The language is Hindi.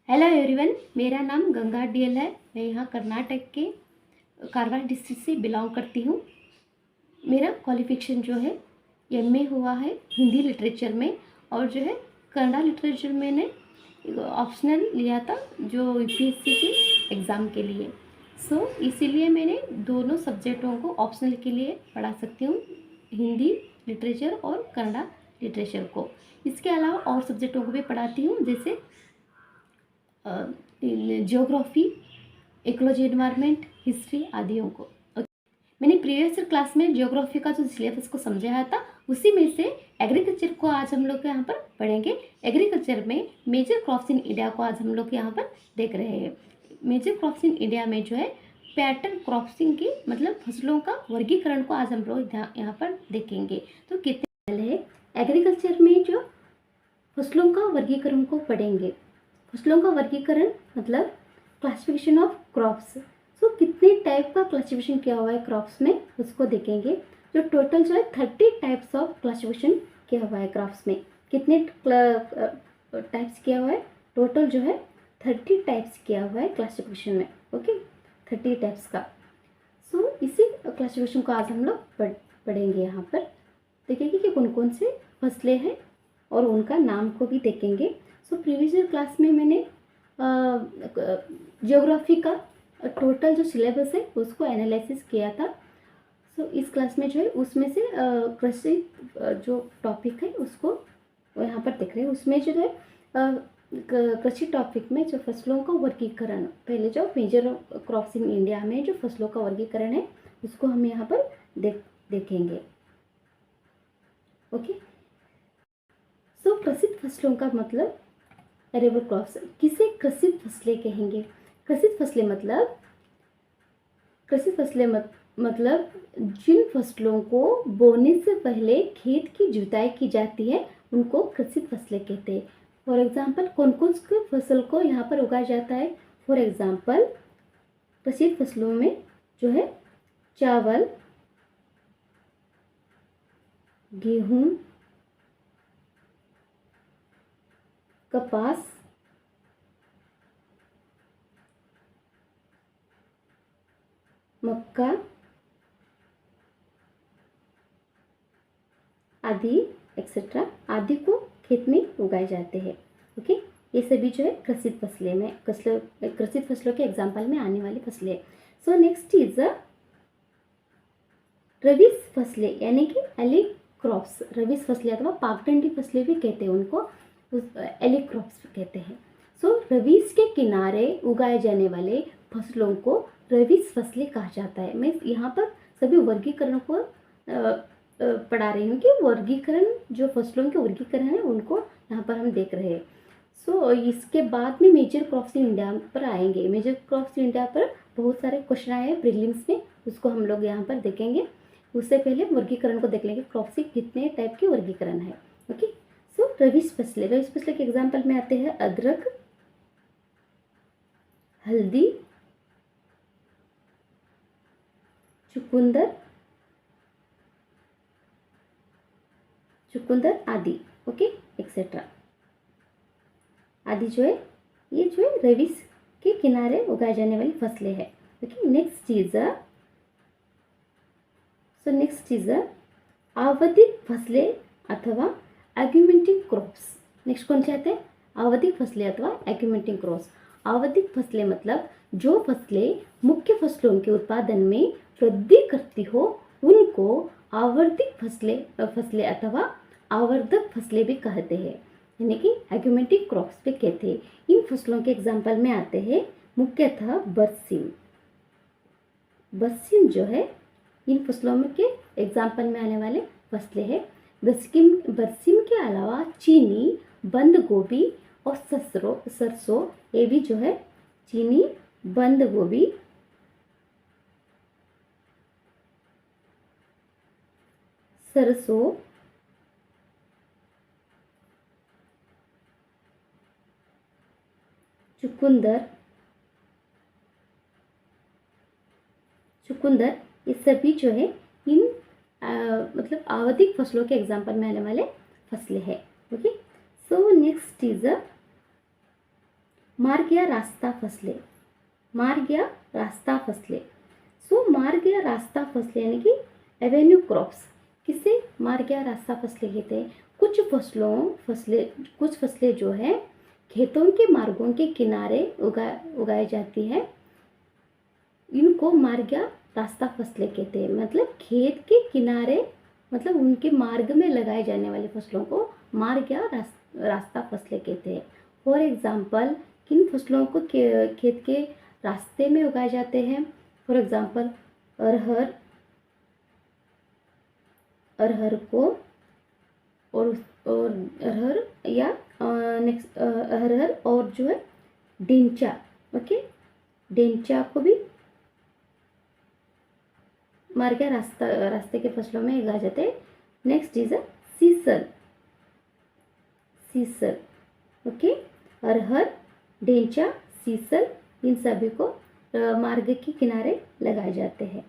हेलो एवरीवन, मेरा नाम गंगा डीएल है। मैं यहाँ कर्नाटक के कारवार डिस्ट्रिक्ट से बिलोंग करती हूँ। मेरा क्वालिफिकेशन जो है एमए हुआ है हिंदी लिटरेचर में, और जो है कन्नड़ा लिटरेचर मैंने ऑप्शनल लिया था जो यूपीएससी के एग्ज़ाम के लिए। इसीलिए मैंने दोनों सब्जेक्टों को ऑप्शनल के लिए पढ़ा सकती हूँ, हिंदी लिटरेचर और कन्नड़ा लिटरेचर को। इसके अलावा और सब्जेक्टों को भी पढ़ाती हूँ, जैसे जियोग्राफी, इकोलॉजी, एनवायरनमेंट, हिस्ट्री आदियों को। मैंने प्रीवियस ईयर क्लास में जियोग्राफी का जो सिलेबस को समझाया था, उसी में से एग्रीकल्चर को आज हम लोग यहाँ पर पढ़ेंगे। एग्रीकल्चर में मेजर क्रॉप्स इन इंडिया को आज हम लोग यहाँ पर देख रहे हैं। मेजर क्रॉप्स इन इंडिया में जो है पैटर्न क्रॉप्सिंग की मतलब फसलों का वर्गीकरण को आज हम लोग यहाँ पर देखेंगे। तो कितने पहले है एग्रीकल्चर में जो फसलों का वर्गीकरण को पढ़ेंगे। फसलों का वर्गीकरण मतलब क्लासिफिकेशन ऑफ क्रॉप्स। कितने टाइप का क्लासिफिकेशन किया हुआ है क्रॉप्स में, उसको देखेंगे। जो टोटल जो है 30 टाइप्स ऑफ क्लासिफिकेशन किया हुआ है क्रॉप्स में। कितने टाइप्स किया हुआ है, टोटल जो है 30 टाइप्स किया हुआ है क्लासिफिकेशन में। ओके, 30 टाइप्स का। इसी क्लासिफिकेशन को आज हम लोग पढ़ेंगे। यहाँ पर देखेंगे कि कौन कौन से फसलें हैं और उनका नाम को भी देखेंगे। प्रीवियस ईयर क्लास में मैंने ज्योग्राफी का टोटल जो सिलेबस है उसको एनालिसिस किया था। इस क्लास में जो है उसमें से कृषि जो टॉपिक है उसको यहाँ पर देख रहे हैं। उसमें जो है कृषि टॉपिक में जो फसलों का वर्गीकरण, पहले जो मेजर क्रॉप्स इन इंडिया में जो फसलों का वर्गीकरण है उसको हम यहाँ पर देखेंगे। ओके, कृषि फसलों का मतलब एरेबल क्रॉप्स। किसे कृषि फसलें कहेंगे? कृषि फसलें मतलब जिन फसलों को बोने से पहले खेत की जुताई की जाती है उनको कृषि फसलें कहते हैं। फॉर एग्जांपल कौन कौन सी फसल को यहाँ पर उगाया जाता है? फॉर एग्जांपल कृषि फसलों में जो है चावल, गेहूँ, कपास, मक्का आदि एक्सेट्रा आदि को खेत में उगाए जाते हैं। ओके, ये सभी जो है कृषि फसलें में कृषि फसलों के एग्जाम्पल में आने वाली फसलें। नेक्स्ट इज रबी फसलें यानी कि एलिक क्रॉप्स। रबी फसलें अथवा पागडंडी फसलें भी कहते हैं उनको, एलिक क्रॉप्स कहते हैं। रबीज के किनारे उगाए जाने वाले फसलों को रबी फसलें कहा जाता है। मैं यहाँ पर सभी वर्गीकरण को पढ़ा रही हूँ कि वर्गीकरण जो फसलों के वर्गीकरण है उनको यहाँ पर हम देख रहे हैं। इसके बाद में मेजर क्रॉप्स इन इंडिया पर आएंगे। मेजर क्रॉप्स इन इंडिया पर बहुत सारे क्वेश्चन आए हैं प्रीलिम्स में, उसको हम लोग यहाँ पर देखेंगे। उससे पहले वर्गीकरण को देख लेंगे, क्रॉप्स के कितने टाइप के वर्गीकरण है। ओके, रबी फसलें के एग्जाम्पल में आते हैं अदरक, हल्दी, चुकंदर आदि। ओके, एक्सेट्रा आदि जो है ये जो है रबी के किनारे उगाए जाने वाली फसलें हैं। ओके, नेक्स्ट चीज आवधिक फसलें अथवा एग्यूमेंटिंग क्रॉप्स। नेक्स्ट कौन से आते हैं? आवधिक फसलें अथवा एग्यूमेंटिंग क्रॉप्स। आवधिक फसलें मतलब जो फसलें मुख्य फसलों के उत्पादन में वृद्धि करती हो उनको आवर्तिक फसलें अथवा आवर्धक फसलें भी कहते हैं, यानी कि एग्यूमेंटिंग क्रॉप्स भी कहते हैं। इन फसलों के एग्जाम्पल में आते हैं मुख्यतः बरसीम जो है इन फसलों में के एग्जाम्पल में आने वाले फसलें हैं। बरसीम के अलावा चीनी, बंद गोभी और सरसों, ये भी जो है चीनी, बंद गोभी, सरसों, चुकंदर ये सभी जो है इन मतलब आवधिक फसलों के एग्जाम्पल में आने वाले फसलें हैं। ओके, नेक्स्ट इज मार गया रास्ता फसले, मार गया रास्ता फसले। सो मार गया रास्ता फसले यानी कि एवेन्यू क्रॉप्स। किसे मार गया रास्ता फसले कहते हैं? कुछ फसलें जो है खेतों के मार्गों के किनारे उगाई जाती है, इनको मार गया रास्ता फसलें कहते हैं। मतलब खेत के किनारे, मतलब उनके मार्ग में लगाए जाने वाली फसलों को मार गया रास्ता फसलें कहते हैं। फॉर एग्जाम्पल, किन फसलों को खेत के रास्ते में उगाए जाते हैं? फॉर एग्जाम्पल, अरहर, अरहर को और अरहर या नेक्स्ट अरहर और जो है डेंचा, ओके, डेंचा को भी मार के रास्ते के फसलों में उगाए जाते हैं। Next is sisal, sisal, okay, अरहर, डेंचा, सीसल, इन सभी को मार्ग के किनारे लगाए जाते हैं।